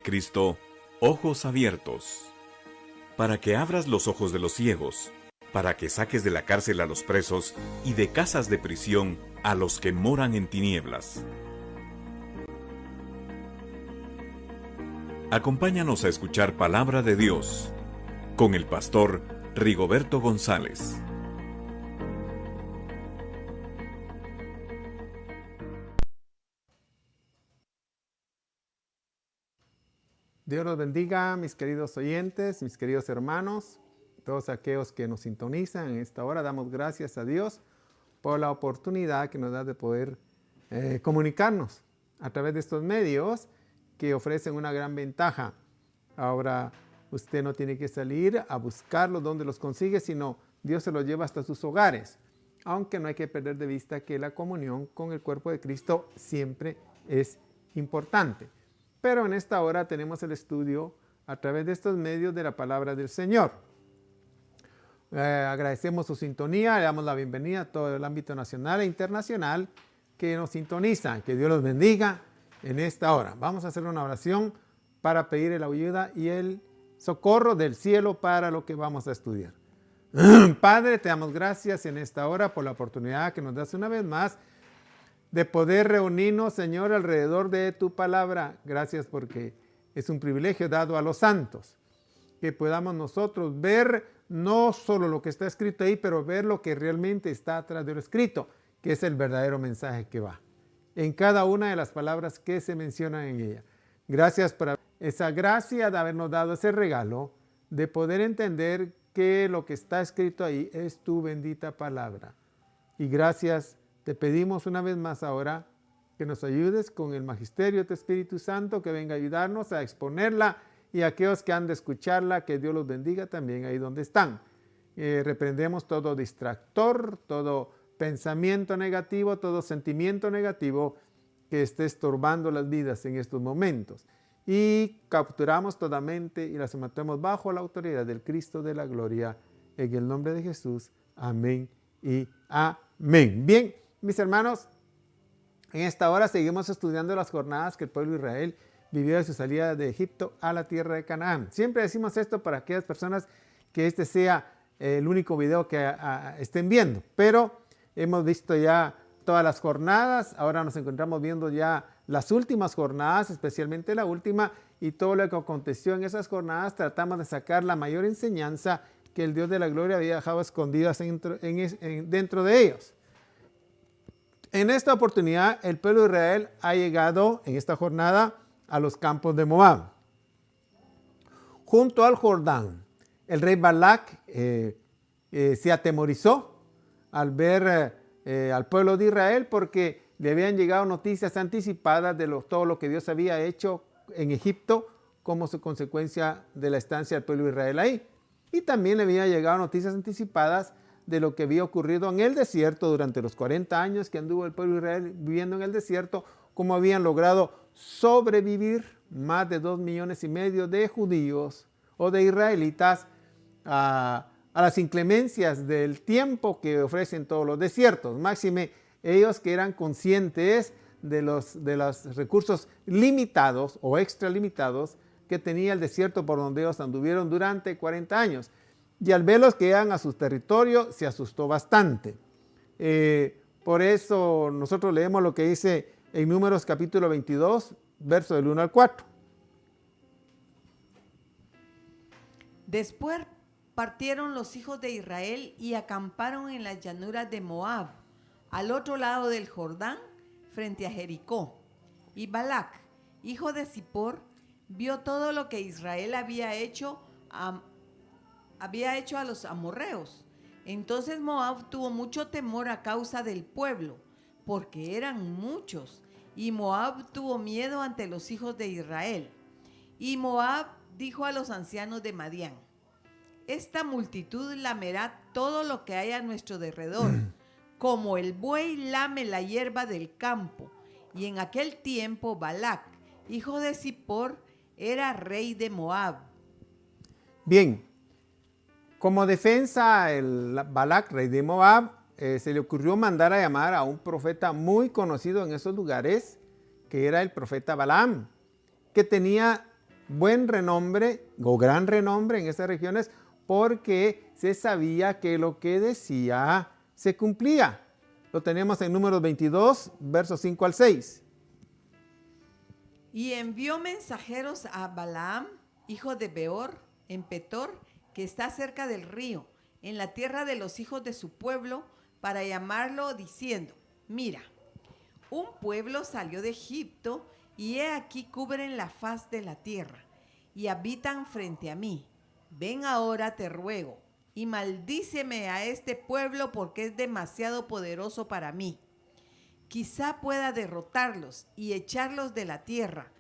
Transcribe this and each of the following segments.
Cristo, ojos abiertos. Para que abras los ojos de los ciegos, para que saques de la cárcel a los presos y de casas de prisión a los que moran en tinieblas. Acompáñanos a escuchar Palabra de Dios con el pastor Rigoberto González. Dios los bendiga, mis queridos oyentes, mis queridos hermanos, todos aquellos que nos sintonizan en esta hora. Damos gracias a Dios por la oportunidad que nos da de poder comunicarnos a través de estos medios que ofrecen una gran ventaja. Ahora usted no tiene que salir a buscarlos donde los consigue, sino Dios se los lleva hasta sus hogares. Aunque no hay que perder de vista que la comunión con el cuerpo de Cristo siempre es importante. Pero en esta hora tenemos el estudio a través de estos medios de la palabra del Señor. Agradecemos su sintonía, le damos la bienvenida a todo el ámbito nacional e internacional que nos sintonizan. Que Dios los bendiga en esta hora. Vamos a hacer una oración para pedir la ayuda y el socorro del cielo para lo que vamos a estudiar. Padre, te damos gracias en esta hora por la oportunidad que nos das una vez más de poder reunirnos, Señor, alrededor de tu palabra. Gracias porque es un privilegio dado a los santos, que podamos nosotros ver no solo lo que está escrito ahí, pero ver lo que realmente está atrás de lo escrito, que es el verdadero mensaje que va en cada una de las palabras que se mencionan en ella. Gracias por esa gracia de habernos dado ese regalo de poder entender que lo que está escrito ahí es tu bendita palabra. Y gracias te pedimos una vez más ahora que nos ayudes con el magisterio de tu Espíritu Santo, que venga a ayudarnos a exponerla, y a aquellos que han de escucharla, que Dios los bendiga también ahí donde están. Reprendemos todo distractor, todo pensamiento negativo, todo sentimiento negativo que esté estorbando las vidas en estos momentos. Y capturamos toda mente y la sometemos bajo la autoridad del Cristo de la gloria. En el nombre de Jesús. Amén y amén. Bien. Mis hermanos, en esta hora seguimos estudiando las jornadas que el pueblo de Israel vivió de su salida de Egipto a la tierra de Canaán. Siempre decimos esto para aquellas personas que este sea el único video que estén viendo, pero hemos visto ya todas las jornadas. Ahora nos encontramos viendo ya las últimas jornadas, especialmente la última, y todo lo que aconteció en esas jornadas. Tratamos de sacar la mayor enseñanza que el Dios de la gloria había dejado escondidas dentro de ellos. En esta oportunidad, el pueblo de Israel ha llegado en esta jornada a los campos de Moab. Junto al Jordán, el rey Balac se atemorizó al ver al pueblo de Israel, porque le habían llegado noticias anticipadas de todo lo que Dios había hecho en Egipto como consecuencia de la estancia del pueblo de Israel ahí. Y también le habían llegado noticias anticipadas de lo que había ocurrido en el desierto durante los 40 años que anduvo el pueblo de Israel viviendo en el desierto, cómo habían logrado sobrevivir más de 2,5 millones de judíos o de israelitas a las inclemencias del tiempo que ofrecen todos los desiertos. Máxime ellos que eran conscientes de los recursos limitados o extralimitados que tenía el desierto por donde ellos anduvieron durante 40 años. Y al verlos que llegan a su territorio, se asustó bastante. Por eso nosotros leemos lo que dice en Números capítulo 22, verso del 1 al 4. Después partieron los hijos de Israel y acamparon en las llanuras de Moab, al otro lado del Jordán, frente a Jericó. Y Balac, hijo de Zippor, vio todo lo que Israel había hecho a los amorreos. Entonces Moab tuvo mucho temor a causa del pueblo, porque eran muchos, y Moab tuvo miedo ante los hijos de Israel. Y Moab dijo a los ancianos de Madián: esta multitud lamerá todo lo que hay a nuestro derredor, como el buey lame la hierba del campo. Y en aquel tiempo Balac, hijo de Zippor, era rey de Moab. Bien, como defensa, el Balac, rey de Moab, se le ocurrió mandar a llamar a un profeta muy conocido en esos lugares, que era el profeta Balaam, que tenía buen renombre o gran renombre en estas regiones porque se sabía que lo que decía se cumplía. Lo tenemos en Números 22, versos 5 al 6. Y envió mensajeros a Balaam, hijo de Beor, en Petor, que está cerca del río, en la tierra de los hijos de su pueblo, para llamarlo, diciendo: mira, un pueblo salió de Egipto, y he aquí cubren la faz de la tierra, y habitan frente a mí. Ven ahora, te ruego, y maldíceme a este pueblo, porque es demasiado poderoso para mí. Quizá pueda derrotarlos y echarlos de la tierra,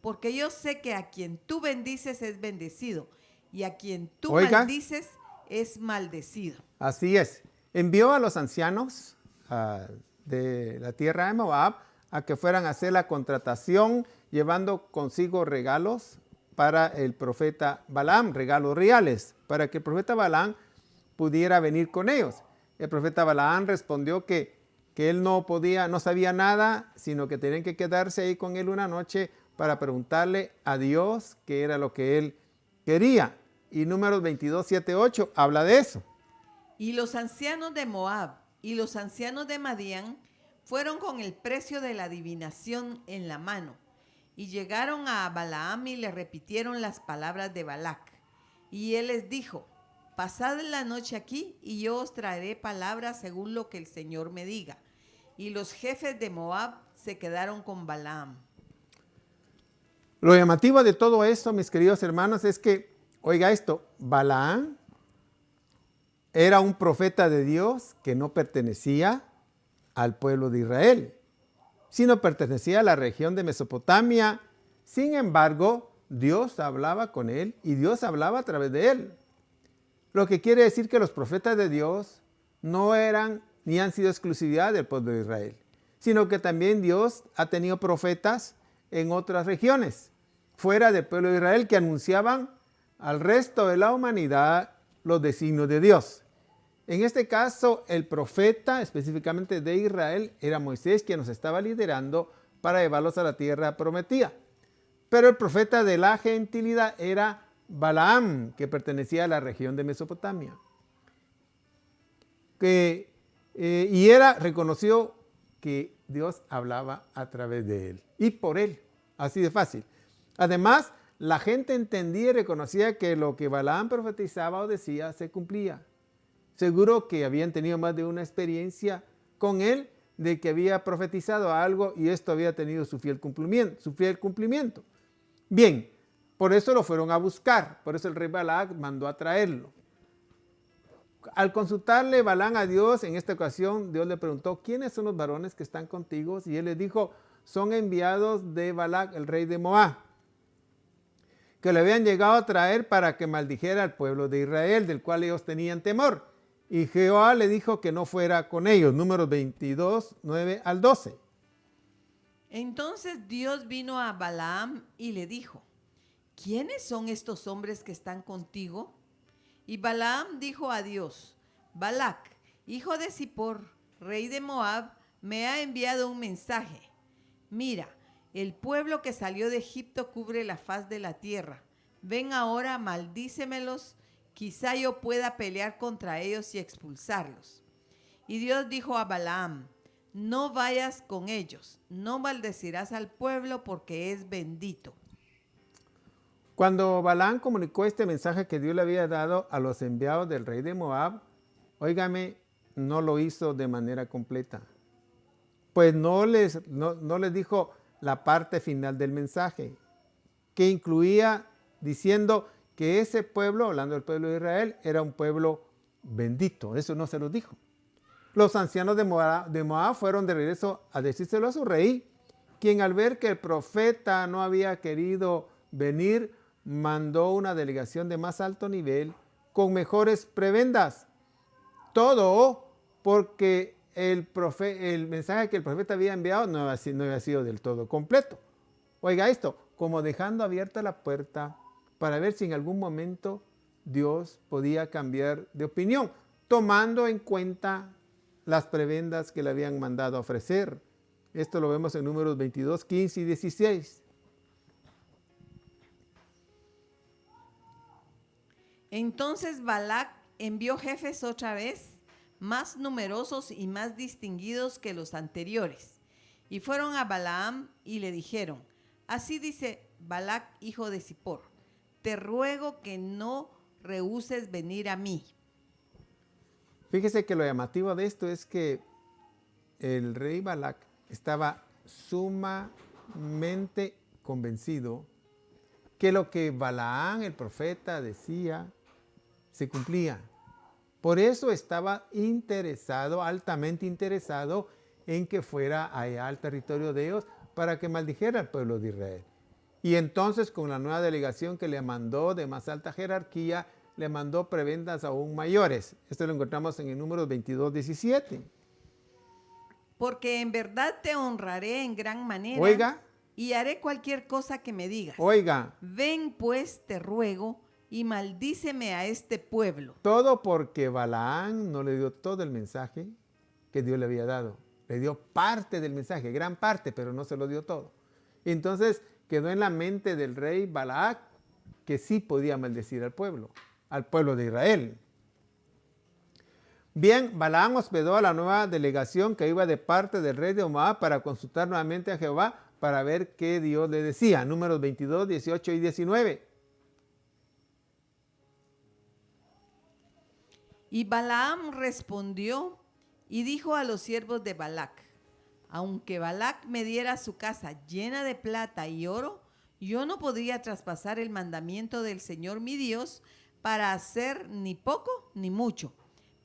porque yo sé que a quien tú bendices es bendecido, y a quien tú maldices es maldecido. Así es. Envió a los ancianos de la tierra de Moab a que fueran a hacer la contratación, llevando consigo regalos para el profeta Balaam, regalos reales, para que el profeta Balaam pudiera venir con ellos. El profeta Balaam respondió que él no sabía nada, sino que tenían que quedarse ahí con él una noche para preguntarle a Dios qué era lo que él quería. Y Números 22, 7, 8 habla de eso. Y los ancianos de Moab y los ancianos de Madián fueron con el precio de la adivinación en la mano, y llegaron a Balaam y le repitieron las palabras de Balac. Y él les dijo: pasad la noche aquí, y yo os traeré palabras según lo que el Señor me diga. Y los jefes de Moab se quedaron con Balaam. Lo llamativo de todo esto, mis queridos hermanos, es que, oiga esto, Balaam era un profeta de Dios que no pertenecía al pueblo de Israel, sino pertenecía a la región de Mesopotamia. Sin embargo, Dios hablaba con él y Dios hablaba a través de él. Lo que quiere decir que los profetas de Dios no eran ni han sido exclusividad del pueblo de Israel, sino que también Dios ha tenido profetas en otras regiones, fuera del pueblo de Israel, que anunciaban al resto de la humanidad los designios de Dios. En este caso, el profeta específicamente de Israel era Moisés, quien nos estaba liderando para llevarlos a la tierra prometida. Pero el profeta de la gentilidad era Balaam, que pertenecía a la región de Mesopotamia. Y reconoció que Dios hablaba a través de él y por él, así de fácil. Además, la gente entendía y reconocía que lo que Balaam profetizaba o decía se cumplía. Seguro que habían tenido más de una experiencia con él de que había profetizado algo y esto había tenido su fiel cumplimiento. Bien, por eso lo fueron a buscar, por eso el rey Balac mandó a traerlo. Al consultarle Balaam a Dios, en esta ocasión Dios le preguntó: ¿quiénes son los varones que están contigo? Y él les dijo: son enviados de Balac, el rey de Moab, que le habían llegado a traer para que maldijera al pueblo de Israel, del cual ellos tenían temor. Y Jehová le dijo que no fuera con ellos. Números 22, 9 al 12. Entonces Dios vino a Balaam y le dijo: ¿quiénes son estos hombres que están contigo? Y Balaam dijo a Dios: Balac, hijo de Zippor, rey de Moab, me ha enviado un mensaje. Mira, el pueblo que salió de Egipto cubre la faz de la tierra. Ven ahora, maldícemelos, quizá yo pueda pelear contra ellos y expulsarlos. Y Dios dijo a Balaam: no vayas con ellos, no maldecirás al pueblo porque es bendito. Cuando Balaam comunicó este mensaje que Dios le había dado a los enviados del rey de Moab, óigame, no lo hizo de manera completa. Pues no les dijo la parte final del mensaje, que incluía diciendo que ese pueblo, hablando del pueblo de Israel, era un pueblo bendito. Eso no se lo dijo. Los ancianos de Moab fueron de regreso a decírselo a su rey, quien al ver que el profeta no había querido venir, mandó una delegación de más alto nivel con mejores prebendas. Todo porque el mensaje que el profeta había enviado no había sido del todo completo. Oiga esto, como dejando abierta la puerta para ver si en algún momento Dios podía cambiar de opinión, tomando en cuenta las prebendas que le habían mandado a ofrecer. Esto lo vemos en Números 22, 15 y 16. Entonces Balac envió jefes otra vez, más numerosos y más distinguidos que los anteriores, y fueron a Balaam y le dijeron: así dice Balac, hijo de Zippor, te ruego que no rehuses venir a mí. Fíjese que lo llamativo de esto es que el rey Balac estaba sumamente convencido que lo que Balaam, el profeta, decía se cumplía. Por eso estaba interesado, altamente interesado, en que fuera allá al territorio de ellos para que maldijera al pueblo de Israel. Y entonces, con la nueva delegación que le mandó de más alta jerarquía, le mandó prebendas aún mayores. Esto lo encontramos en el número 22:17. Porque en verdad te honraré en gran manera. Oiga. Y haré cualquier cosa que me digas. Oiga. Ven pues, te ruego, y maldíceme a este pueblo. Todo porque Balaam no le dio todo el mensaje que Dios le había dado. Le dio parte del mensaje, gran parte, pero no se lo dio todo. Entonces quedó en la mente del rey Balac que sí podía maldecir al pueblo de Israel. Bien, Balaam hospedó a la nueva delegación que iba de parte del rey de Moab para consultar nuevamente a Jehová para ver qué Dios le decía. Números 22, 18 y 19. Y Balaam respondió y dijo a los siervos de Balac: aunque Balac me diera su casa llena de plata y oro, yo no podría traspasar el mandamiento del Señor mi Dios para hacer ni poco ni mucho.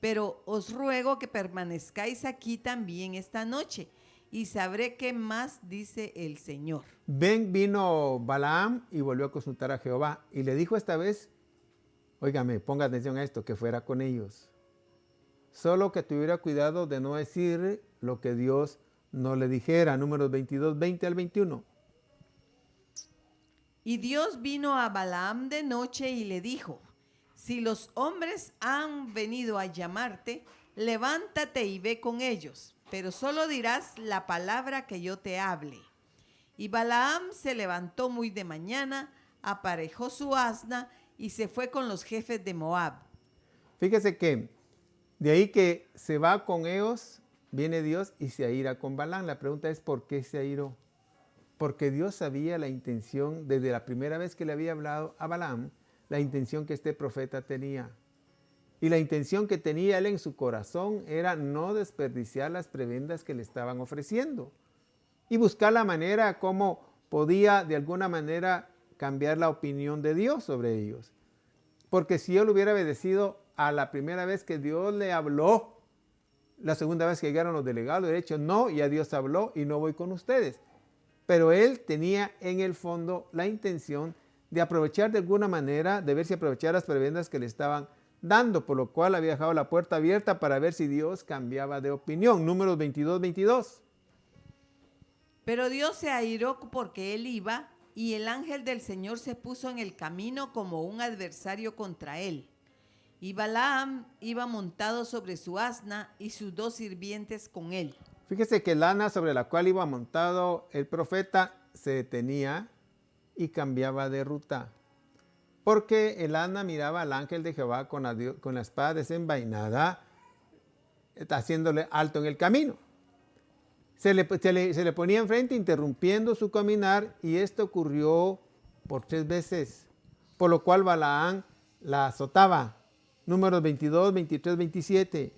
Pero os ruego que permanezcáis aquí también esta noche, y sabré qué más dice el Señor. Vino Balaam y volvió a consultar a Jehová, y le dijo esta vez, óigame, ponga atención a esto, que fuera con ellos. Solo que tuviera cuidado de no decir lo que Dios no le dijera. Números 22, 20 al 21. Y Dios vino a Balaam de noche y le dijo: si los hombres han venido a llamarte, levántate y ve con ellos, pero solo dirás la palabra que yo te hable. Y Balaam se levantó muy de mañana, aparejó su asna y se fue con los jefes de Moab. Fíjese que de ahí que se va con ellos, viene Dios y se aira con Balaam. La pregunta es, ¿por qué se airó? Porque Dios sabía la intención, desde la primera vez que le había hablado a Balaam, la intención que este profeta tenía. Y la intención que tenía él en su corazón era no desperdiciar las prebendas que le estaban ofreciendo y buscar la manera como podía de alguna manera cambiar la opinión de Dios sobre ellos. Porque si él hubiera obedecido a la primera vez que Dios le habló, la segunda vez que llegaron los delegados, hubiera dicho no, ya Dios habló y no voy con ustedes. Pero él tenía en el fondo la intención de aprovechar de alguna manera, de ver si aprovechar las prebendas que le estaban dando, por lo cual había dejado la puerta abierta para ver si Dios cambiaba de opinión. Números 22, 22. Pero Dios se airó porque él iba, y el ángel del Señor se puso en el camino como un adversario contra él. Y Balaam iba montado sobre su asna y sus 2 sirvientes con él. Fíjese que el asna sobre la cual iba montado el profeta se detenía y cambiaba de ruta, porque el asna miraba al ángel de Jehová con la espada desenvainada, haciéndole alto en el camino. Se le ponía enfrente, interrumpiendo su caminar, y esto ocurrió por 3 veces, por lo cual Balaam la azotaba. Números 22, 23, 27.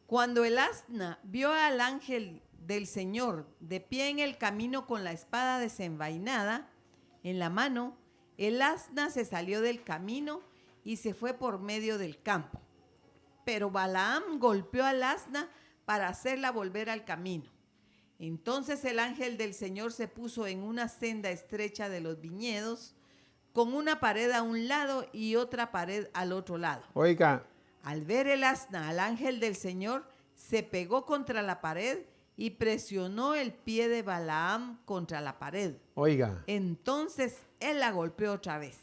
Cuando el asna vio al ángel del Señor de pie en el camino con la espada desenvainada en la mano, el asna se salió del camino y se fue por medio del campo. Pero Balaam golpeó al asna para hacerla volver al camino. Entonces el ángel del Señor se puso en una senda estrecha de los viñedos, con una pared a un lado y otra pared al otro lado. Oiga. Al ver el asna al ángel del Señor, se pegó contra la pared y presionó el pie de Balaam contra la pared. Oiga. Entonces él la golpeó otra vez.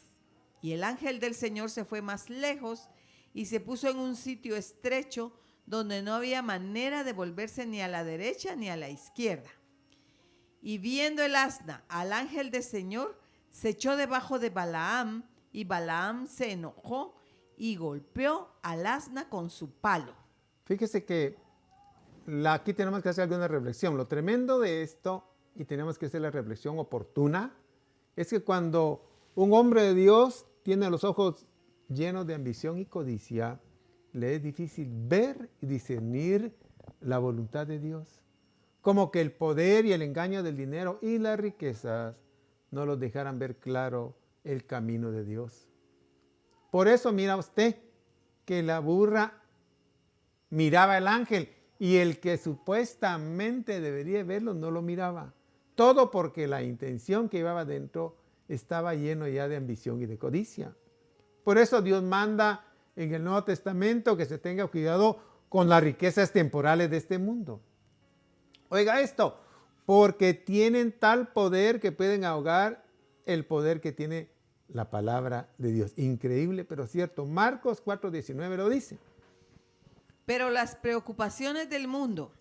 Y el ángel del Señor se fue más lejos y se puso en un sitio estrecho donde no había manera de volverse ni a la derecha ni a la izquierda. Y viendo el asna al ángel del Señor, se echó debajo de Balaam, y Balaam se enojó y golpeó al asna con su palo. Fíjese que aquí tenemos que hacer alguna reflexión. Lo tremendo de esto, y tenemos que hacer la reflexión oportuna, es que cuando un hombre de Dios tiene los ojos llenos de ambición y codicia, le es difícil ver y discernir la voluntad de Dios. Como que el poder y el engaño del dinero y las riquezas no los dejaran ver claro el camino de Dios. Por eso mira usted que la burra miraba al ángel y el que supuestamente debería verlo no lo miraba. Todo porque la intención que llevaba dentro estaba lleno ya de ambición y de codicia. Por eso Dios manda en el Nuevo Testamento que se tenga cuidado con las riquezas temporales de este mundo. Oiga esto, porque tienen tal poder que pueden ahogar el poder que tiene la palabra de Dios. Increíble, pero cierto. Marcos 4:19 lo dice. Pero las preocupaciones del mundo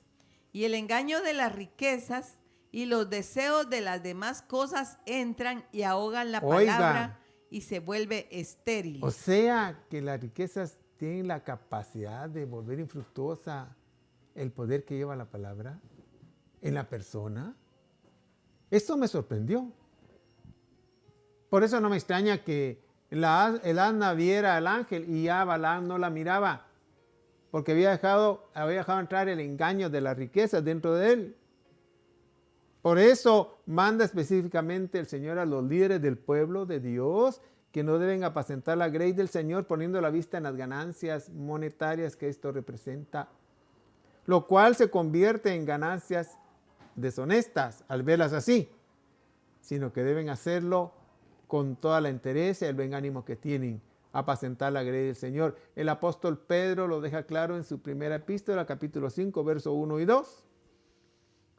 y el engaño de las riquezas y los deseos de las demás cosas entran y ahogan la palabra y se vuelve estéril. O sea que las riquezas tienen la capacidad de volver infructuosa el poder que lleva la palabra en la persona. Esto me sorprendió. Por eso no me extraña que el asna viera al ángel y ya Balaam no la miraba, porque había dejado entrar el engaño de las riquezas dentro de él. Por eso manda específicamente el Señor a los líderes del pueblo de Dios que no deben apacentar la grey del Señor poniendo la vista en las ganancias monetarias que esto representa, lo cual se convierte en ganancias deshonestas al verlas así, sino que deben hacerlo con toda la entereza y el buen ánimo que tienen, apacentar la grey del Señor. El apóstol Pedro lo deja claro en su primera epístola, capítulo 5, verso 1 y 2.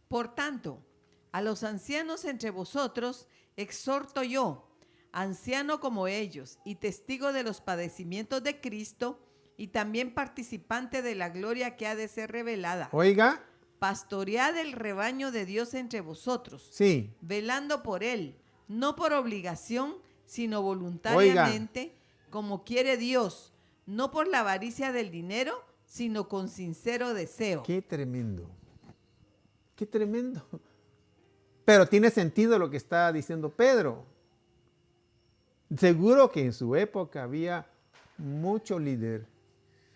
Por tanto, a los ancianos entre vosotros exhorto yo, anciano como ellos y testigo de los padecimientos de Cristo y también participante de la gloria que ha de ser revelada. Oiga. Pastoread el rebaño de Dios entre vosotros, sí, velando por él, no por obligación, sino voluntariamente, como quiere Dios, no por la avaricia del dinero, sino con sincero deseo. Qué tremendo. Qué tremendo. Pero tiene sentido lo que está diciendo Pedro. Seguro que en su época había mucho líder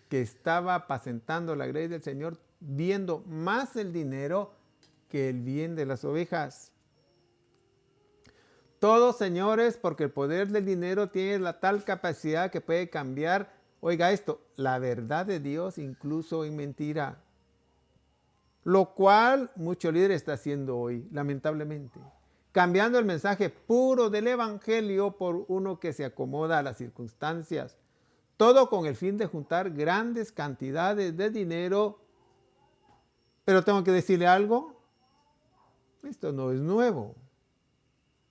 que estaba apacentando la grey del Señor, viendo más el dinero que el bien de las ovejas. Todos, señores, porque el poder del dinero tiene la tal capacidad que puede cambiar, oiga esto, la verdad de Dios incluso en mentira. Lo cual mucho líder está haciendo hoy, lamentablemente. Cambiando el mensaje puro del evangelio por uno que se acomoda a las circunstancias. Todo con el fin de juntar grandes cantidades de dinero. Pero tengo que decirle algo. Esto no es nuevo.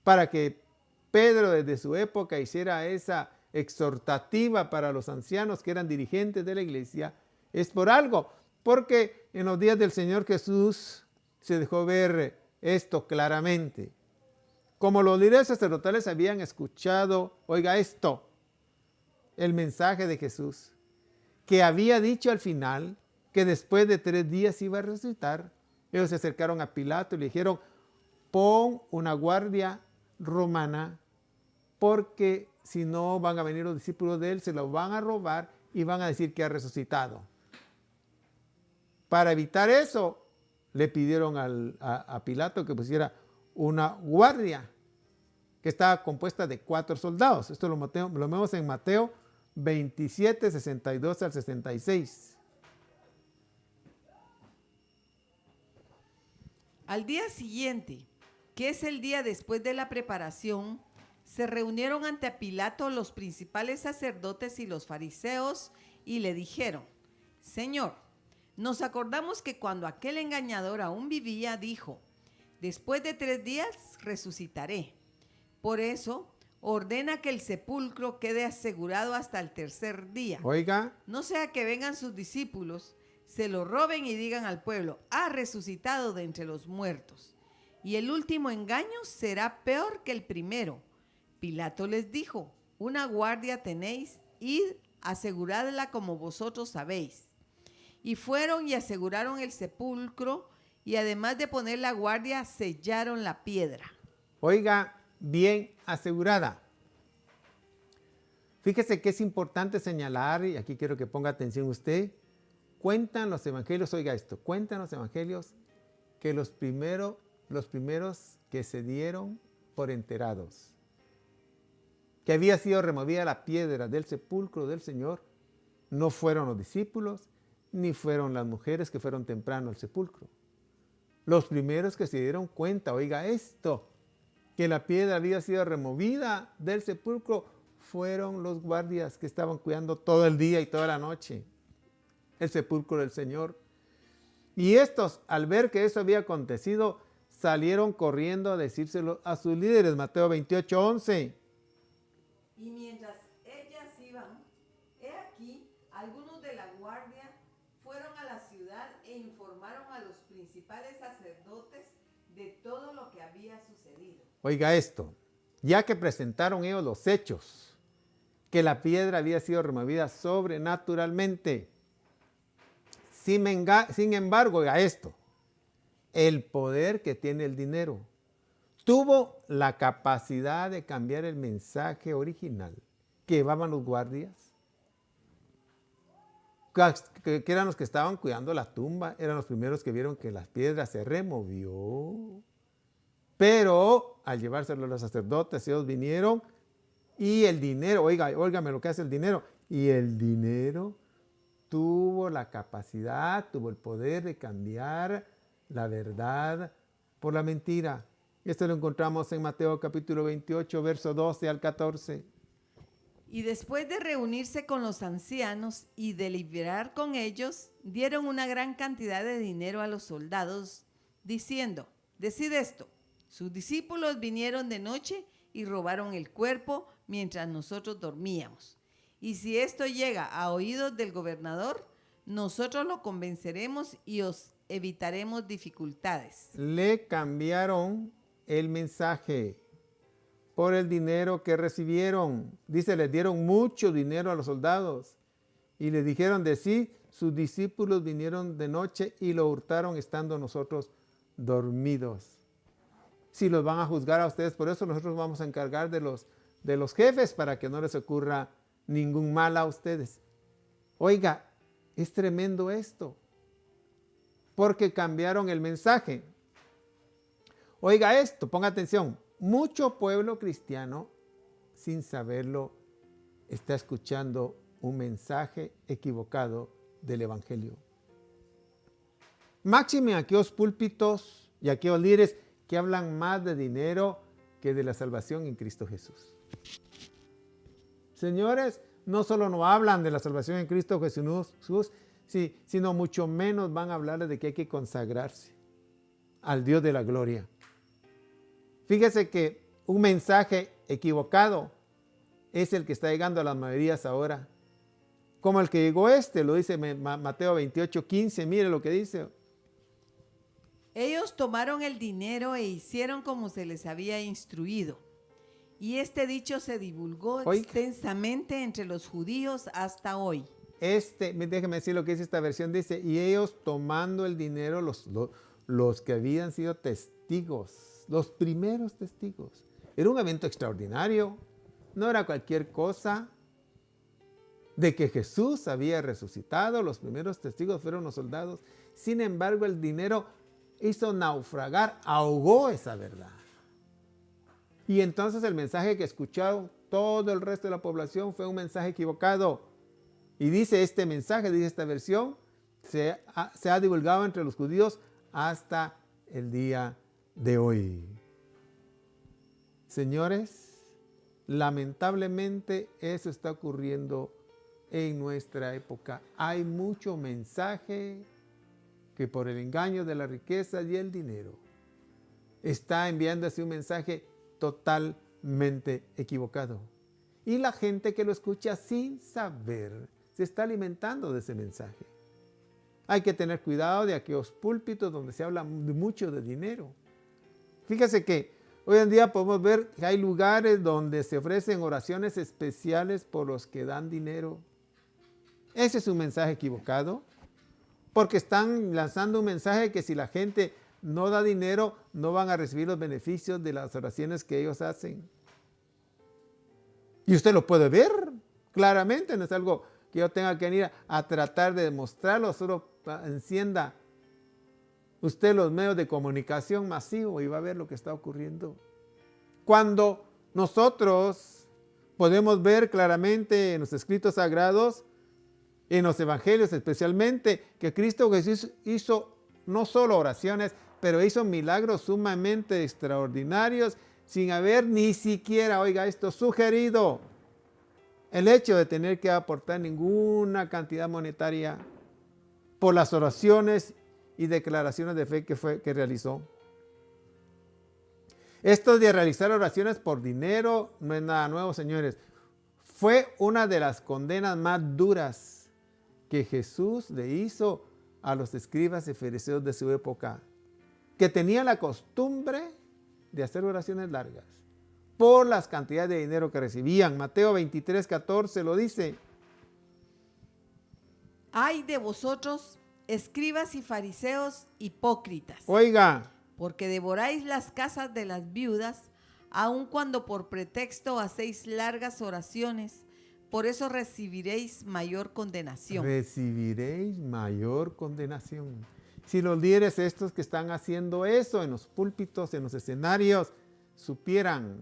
Para que Pedro desde su época hiciera esa exhortativa para los ancianos que eran dirigentes de la iglesia, es por algo. Porque en los días del Señor Jesús se dejó ver esto claramente. Como los líderes sacerdotales habían escuchado, oiga esto, el mensaje de Jesús, que había dicho al final que después de 3 días iba a resucitar, ellos se acercaron a Pilato y le dijeron, pon una guardia romana, porque si no van a venir los discípulos de él, se lo van a robar y van a decir que ha resucitado. Para evitar eso, le pidieron a Pilato que pusiera una guardia que estaba compuesta de 4 soldados. Esto lo vemos en Mateo 27, 62 al 66. Al día siguiente, que es el día después de la preparación, se reunieron ante Pilato los principales sacerdotes y los fariseos y le dijeron, Señor, nos acordamos que cuando aquel engañador aún vivía, dijo, después de 3 días resucitaré. Por eso, ordena que el sepulcro quede asegurado hasta el tercer día. Oiga. No sea que vengan sus discípulos, se lo roben y digan al pueblo, ha resucitado de entre los muertos. Y el último engaño será peor que el primero. Pilato les dijo, una guardia tenéis, id, aseguradla como vosotros sabéis. Y fueron y aseguraron el sepulcro, y además de poner la guardia, sellaron la piedra. Oiga, bien asegurada. Fíjese que es importante señalar, y aquí quiero que ponga atención usted, cuentan los evangelios, oiga esto, cuentan los evangelios que los primeros que se dieron por enterados, que había sido removida la piedra del sepulcro del Señor, no fueron los discípulos, ni fueron las mujeres que fueron temprano al sepulcro. Los primeros que se dieron cuenta, oiga esto, que la piedra había sido removida del sepulcro, fueron los guardias que estaban cuidando todo el día y toda la noche el sepulcro del Señor. Y estos, al ver que eso había acontecido, salieron corriendo a decírselo a sus líderes. Mateo 28:11. Y mientras ellas iban, he aquí, algunos de la guardia fueron a la ciudad e informaron a los principales sacerdotes de todo lo que había sucedido. Oiga esto, ya que presentaron ellos los hechos, que la piedra había sido removida sobrenaturalmente. Sin embargo, oiga esto, el poder que tiene el dinero tuvo la capacidad de cambiar el mensaje original que llevaban los guardias, que eran los que estaban cuidando la tumba, eran los primeros que vieron que la piedra se removió. Pero al llevárselo a los sacerdotes, ellos vinieron y el dinero, óigame lo que hace el dinero, y el dinero tuvo la capacidad, tuvo el poder de cambiar la verdad por la mentira. Esto lo encontramos en Mateo capítulo 28, verso 12 al 14. Y después de reunirse con los ancianos y deliberar con ellos, dieron una gran cantidad de dinero a los soldados, diciendo, decid esto, sus discípulos vinieron de noche y robaron el cuerpo mientras nosotros dormíamos. Y si esto llega a oídos del gobernador, nosotros lo convenceremos y os evitaremos dificultades. Le cambiaron el mensaje por el dinero que recibieron. Dice, les dieron mucho dinero a los soldados y les dijeron de sí, sus discípulos vinieron de noche y lo hurtaron estando nosotros dormidos. Si los van a juzgar a ustedes, por eso nosotros vamos a encargar de los jefes para que no les ocurra ningún mal a ustedes. Oiga, es tremendo esto, porque cambiaron el mensaje. Oiga esto, ponga atención, mucho pueblo cristiano, sin saberlo, está escuchando un mensaje equivocado del Evangelio. Máxime aquellos púlpitos y aquellos líderes que hablan más de dinero que de la salvación en Cristo Jesús. Señores, no solo no hablan de la salvación en Cristo Jesús, sino mucho menos van a hablarles de que hay que consagrarse al Dios de la gloria. Fíjese que un mensaje equivocado es el que está llegando a las mayorías ahora. Como el que llegó lo dice Mateo 28:15, mire lo que dice. Ellos tomaron el dinero e hicieron como se les había instruido. Y este dicho se divulgó extensamente entre los judíos hasta hoy. Déjeme decir lo que dice esta versión, dice, y ellos tomando el dinero, los que habían sido testigos, los primeros testigos. Era un evento extraordinario, no era cualquier cosa. De que Jesús había resucitado, los primeros testigos fueron los soldados. Sin embargo, el dinero hizo naufragar, ahogó esa verdad. Y entonces el mensaje que escucharon todo el resto de la población fue un mensaje equivocado. Y dice este mensaje, dice esta versión, se ha divulgado entre los judíos hasta el día de hoy. Señores, lamentablemente eso está ocurriendo en nuestra época. Hay mucho mensaje que por el engaño de la riqueza y el dinero está enviándose un mensaje totalmente equivocado. Y la gente que lo escucha sin saber se está alimentando de ese mensaje. Hay que tener cuidado de aquellos púlpitos donde se habla mucho de dinero. Fíjese que hoy en día podemos ver que hay lugares donde se ofrecen oraciones especiales por los que dan dinero. Ese es un mensaje equivocado, porque están lanzando un mensaje que si la gente no da dinero, no van a recibir los beneficios de las oraciones que ellos hacen. Y usted lo puede ver claramente, no es algo que yo tenga que venir a tratar de demostrarlo, solo encienda usted los medios de comunicación masivos y va a ver lo que está ocurriendo. Cuando nosotros podemos ver claramente en los escritos sagrados, en los evangelios especialmente, que Cristo Jesús hizo no solo oraciones, pero hizo milagros sumamente extraordinarios sin haber ni siquiera, oiga esto, sugerido el hecho de tener que aportar ninguna cantidad monetaria por las oraciones y declaraciones de fe que realizó. Esto de realizar oraciones por dinero no es nada nuevo, señores. Fue una de las condenas más duras que Jesús le hizo a los escribas y fariseos de su época, que tenían la costumbre de hacer oraciones largas por las cantidades de dinero que recibían. Mateo 23:14 lo dice. Ay de vosotros, escribas y fariseos hipócritas, Oiga, porque devoráis las casas de las viudas, aun cuando por pretexto hacéis largas oraciones, por eso recibiréis mayor condenación. recibiréis mayor condenación. Si los líderes estos que están haciendo eso en los púlpitos, en los escenarios, supieran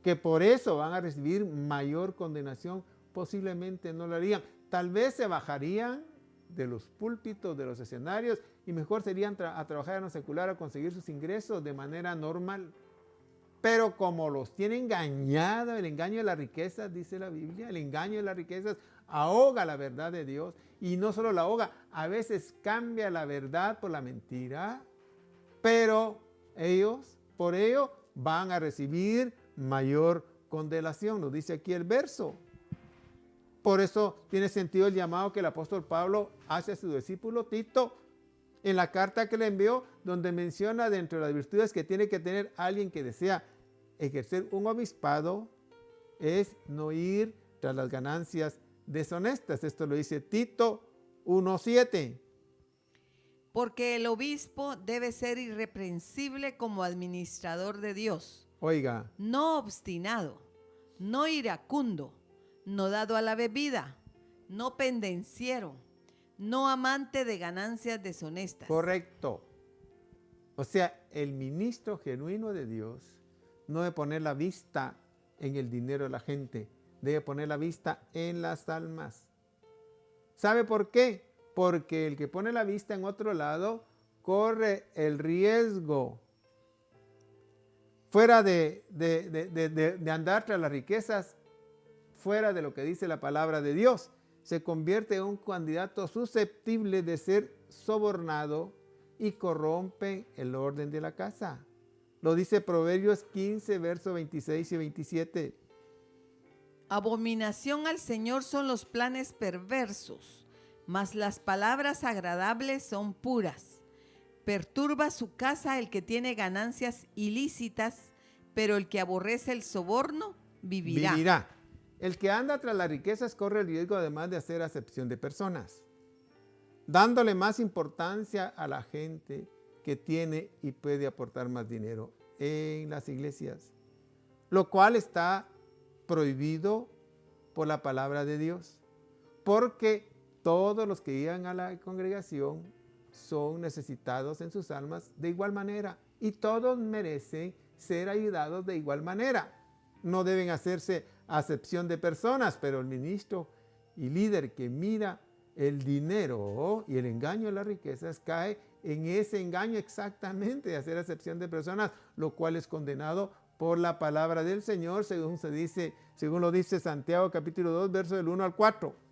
que por eso van a recibir mayor condenación, posiblemente no lo harían. Tal vez se bajarían de los púlpitos, de los escenarios, y mejor serían a trabajar en lo secular, a conseguir sus ingresos de manera normal. Pero como los tiene engañado, el engaño de las riquezas, dice la Biblia, el engaño de las riquezas ahoga la verdad de Dios, y no solo la ahoga, a veces cambia la verdad por la mentira, pero ellos, por ello, van a recibir mayor condenación, nos dice aquí el verso. Por eso tiene sentido el llamado que el apóstol Pablo hace a su discípulo Tito en la carta que le envió, donde menciona dentro de las virtudes que tiene que tener alguien que desea ejercer un obispado, es no ir tras las ganancias deshonestas. Esto lo dice Tito 1:7. Porque el obispo debe ser irreprensible como administrador de Dios, Oiga, no obstinado, no iracundo, no dado a la bebida, no pendenciero, no amante de ganancias deshonestas. correcto. O sea, el ministro genuino de Dios no debe poner la vista en el dinero de la gente, debe poner la vista en las almas. ¿Sabe por qué? Porque el que pone la vista en otro lado corre el riesgo, fuera de andar tras las riquezas, fuera de lo que dice la palabra de Dios, se convierte en un candidato susceptible de ser sobornado y corrompe el orden de la casa. Lo dice Proverbios 15, versos 26 y 27. Abominación al Señor son los planes perversos, mas las palabras agradables son puras. Perturba su casa el que tiene ganancias ilícitas, pero el que aborrece el soborno vivirá. El que anda tras las riquezas corre el riesgo además de hacer acepción de personas, dándole más importancia a la gente que tiene y puede aportar más dinero en las iglesias, lo cual está prohibido por la palabra de Dios, porque todos los que llegan a la congregación son necesitados en sus almas de igual manera y todos merecen ser ayudados de igual manera. No deben hacerse acepción de personas, pero el ministro y líder que mira el dinero y el engaño de las riquezas cae en ese engaño exactamente de hacer acepción de personas, lo cual es condenado por la palabra del Señor, según lo dice Santiago capítulo 2, verso del 1 al 4.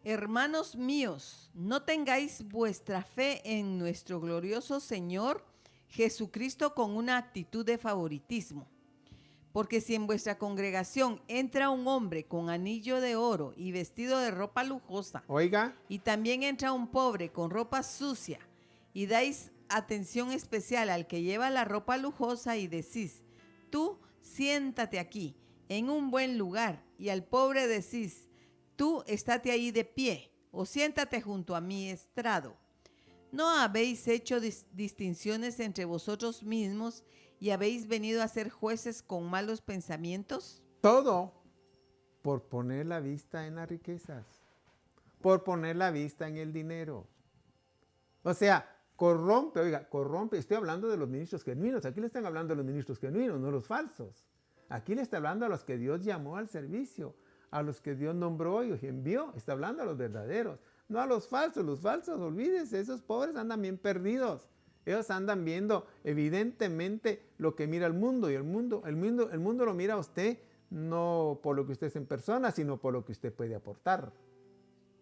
Hermanos míos, no tengáis vuestra fe en nuestro glorioso Señor Jesucristo con una actitud de favoritismo, Porque si en vuestra congregación entra un hombre con anillo de oro y vestido de ropa lujosa, Oiga, y también entra un pobre con ropa sucia, y dais atención especial al que lleva la ropa lujosa y decís, tú siéntate aquí, en un buen lugar, y al pobre decís, tú estate ahí de pie, o siéntate junto a mi estrado. ¿No habéis hecho distinciones entre vosotros mismos y habéis venido a ser jueces con malos pensamientos? todo por poner la vista en las riquezas, por poner la vista en el dinero. O sea, corrompe. Estoy hablando de los ministros genuinos. Aquí le están hablando de los ministros genuinos, no los falsos. Aquí le está hablando a los que Dios llamó al servicio, a los que Dios nombró y envió. Está hablando a los verdaderos, no a los falsos. Los falsos, olvídense, esos pobres andan bien perdidos. Ellos andan viendo evidentemente lo que mira el mundo, y el mundo lo mira a usted no por lo que usted es en persona, sino por lo que usted puede aportar.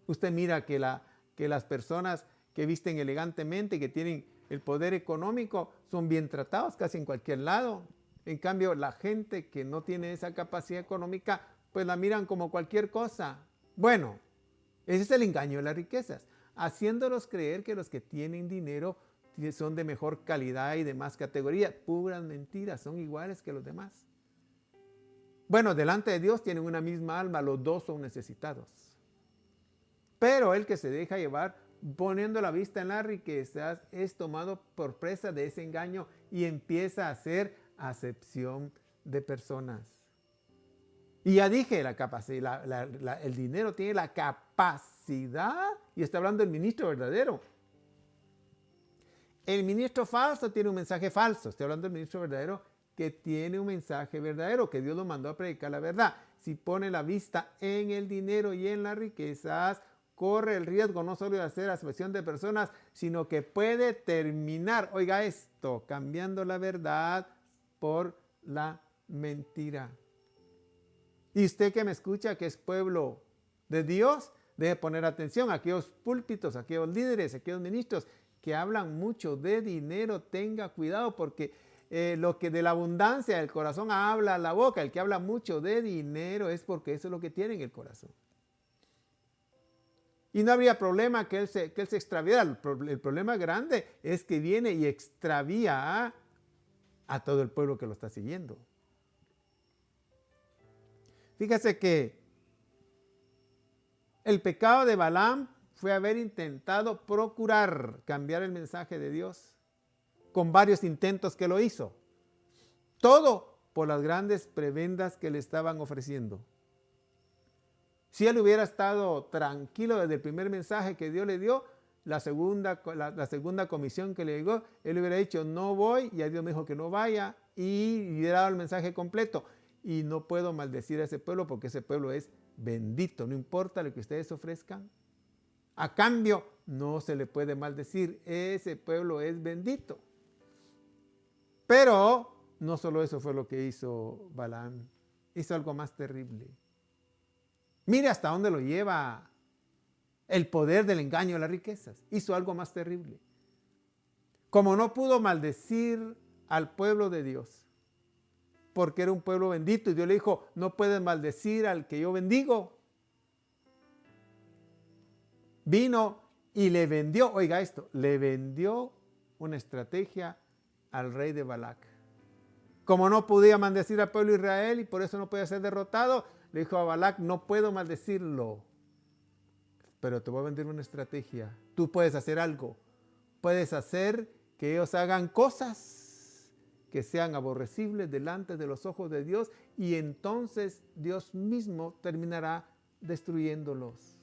Usted mira que las personas que visten elegantemente, que tienen el poder económico, son bien tratados casi en cualquier lado. En cambio, la gente que no tiene esa capacidad económica, pues la miran como cualquier cosa. Bueno, ese es el engaño de las riquezas, haciéndolos creer que los que tienen dinero son de mejor calidad y de más categoría. Puras mentiras, son iguales que los demás. Bueno, delante de Dios tienen una misma alma, los dos son necesitados. Pero el que se deja llevar poniendo la vista en las riquezas es tomado por presa de ese engaño y empieza a hacer acepción de personas. Y ya dije, la capacidad, el dinero tiene la capacidad, y está hablando el ministro verdadero. El ministro falso tiene un mensaje falso. Estoy hablando del ministro verdadero que tiene un mensaje verdadero, que Dios lo mandó a predicar la verdad. Si pone la vista en el dinero y en las riquezas, corre el riesgo no solo de hacer acepción de personas, sino que puede terminar, oiga esto, cambiando la verdad por la mentira. Y usted que me escucha, que es pueblo de Dios, debe poner atención a aquellos púlpitos, a aquellos líderes, a aquellos ministros que hablan mucho de dinero. Tenga cuidado, porque lo que de la abundancia del corazón habla la boca. El que habla mucho de dinero es porque eso es lo que tiene en el corazón. Y no habría problema que él se extraviara. El problema grande es que viene y extravía a todo el pueblo que lo está siguiendo. Fíjese que el pecado de Balaam fue haber intentado procurar cambiar el mensaje de Dios con varios intentos que lo hizo. Todo por las grandes prebendas que le estaban ofreciendo. Si él hubiera estado tranquilo desde el primer mensaje que Dios le dio, la segunda comisión que le llegó, él hubiera dicho no voy, y a Dios me dijo que no vaya, y hubiera dado el mensaje completo. Y no puedo maldecir a ese pueblo porque ese pueblo es bendito, no importa lo que ustedes ofrezcan. A cambio, no se le puede maldecir, ese pueblo es bendito. Pero no solo eso fue lo que hizo Balaam, hizo algo más terrible. Mire hasta dónde lo lleva el poder del engaño de las riquezas. Hizo algo más terrible. Como no pudo maldecir al pueblo de Dios, porque era un pueblo bendito, y Dios le dijo, no puedes maldecir al que yo bendigo. Vino y le vendió, oiga esto, le vendió una estrategia al rey de Balac. Como no podía maldecir al pueblo de Israel y por eso no podía ser derrotado, le dijo a Balac, no puedo maldecirlo, pero te voy a vender una estrategia. Tú puedes hacer algo. Puedes hacer que ellos hagan cosas que sean aborrecibles delante de los ojos de Dios, y entonces Dios mismo terminará destruyéndolos.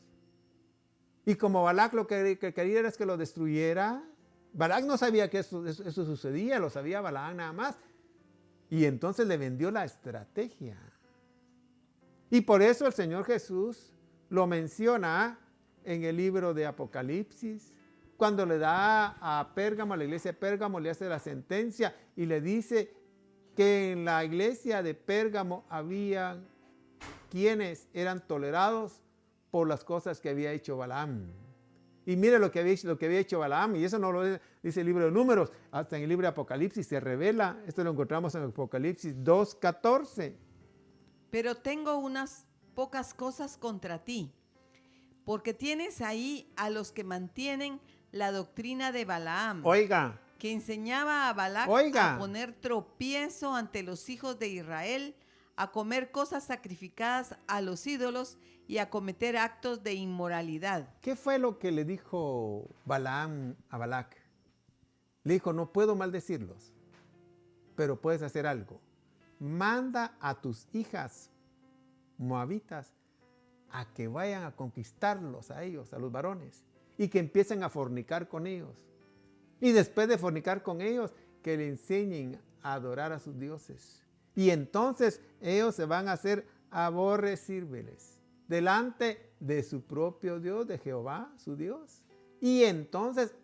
Y como Balac lo que quería era que lo destruyera, Balac no sabía que eso sucedía, lo sabía Balaam nada más. Y entonces le vendió la estrategia. Y por eso el Señor Jesús lo menciona en el libro de Apocalipsis, cuando le da a Pérgamo, a la iglesia de Pérgamo, le hace la sentencia y le dice que en la iglesia de Pérgamo había quienes eran tolerados por las cosas que había hecho Balaam. Y mire lo que había hecho Balaam, y eso no lo dice el libro de Números, hasta en el libro de Apocalipsis se revela, esto lo encontramos en Apocalipsis 2:14. Pero tengo unas pocas cosas contra ti, porque tienes ahí a los que mantienen la doctrina de Balaam, Oiga, que enseñaba a Balac Oiga. a poner tropiezo ante los hijos de Israel, a comer cosas sacrificadas a los ídolos y a cometer actos de inmoralidad. ¿qué fue lo que le dijo Balaam a Balac? Le dijo, no puedo maldecirlos, pero puedes hacer algo. Manda a tus hijas moabitas a que vayan a conquistarlos a ellos, a los varones, y que empiecen a fornicar con ellos. Y después de fornicar con ellos, que le enseñen a adorar a sus dioses. Y entonces ellos se van a hacer aborrecibles delante de su propio Dios, de Jehová, su Dios. Y entonces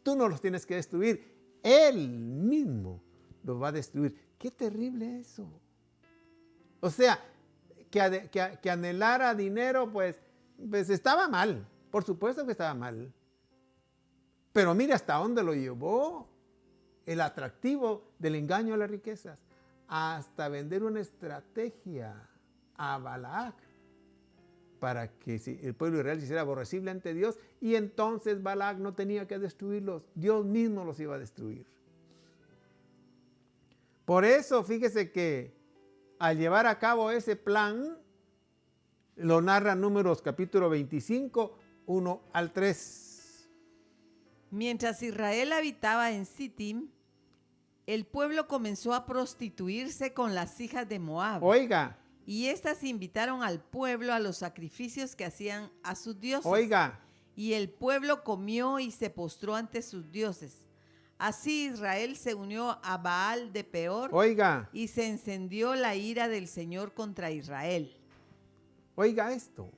tú no los tienes que destruir, Él mismo los va a destruir. ¡Qué terrible eso! O sea, que anhelara dinero, pues estaba mal. Por supuesto que estaba mal. Pero mire hasta dónde lo llevó el atractivo del engaño a las riquezas. Hasta vender una estrategia a Balac para que el pueblo de Israel se hiciera aborrecible ante Dios, y entonces Balac no tenía que destruirlos, Dios mismo los iba a destruir. Por eso, fíjese que al llevar a cabo ese plan, lo narra Números capítulo 25, 1 al 3. Mientras Israel habitaba en Sittim, el pueblo comenzó a prostituirse con las hijas de Moab. Oiga. Y éstas invitaron al pueblo a los sacrificios que hacían a sus dioses. Oiga. Y el pueblo comió y se postró ante sus dioses. Así Israel se unió a Baal de Peor. Oiga. Y se encendió la ira del Señor contra Israel. Oiga esto.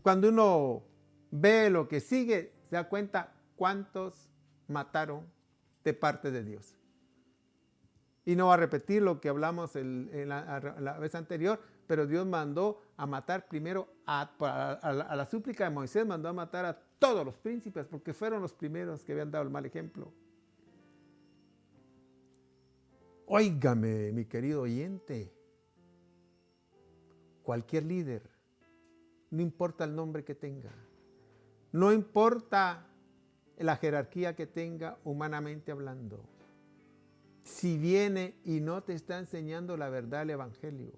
Cuando uno ve lo que sigue, se da cuenta cuántos mataron de parte de Dios. Y no va a repetir lo que hablamos la vez anterior, pero Dios mandó a matar primero a la súplica de Moisés, mandó a matar a todos los príncipes, porque fueron los primeros que habían dado el mal ejemplo. Óigame, mi querido oyente, cualquier líder, no importa el nombre que tenga, no importa la jerarquía que tenga humanamente hablando, si viene y no te está enseñando la verdad del Evangelio.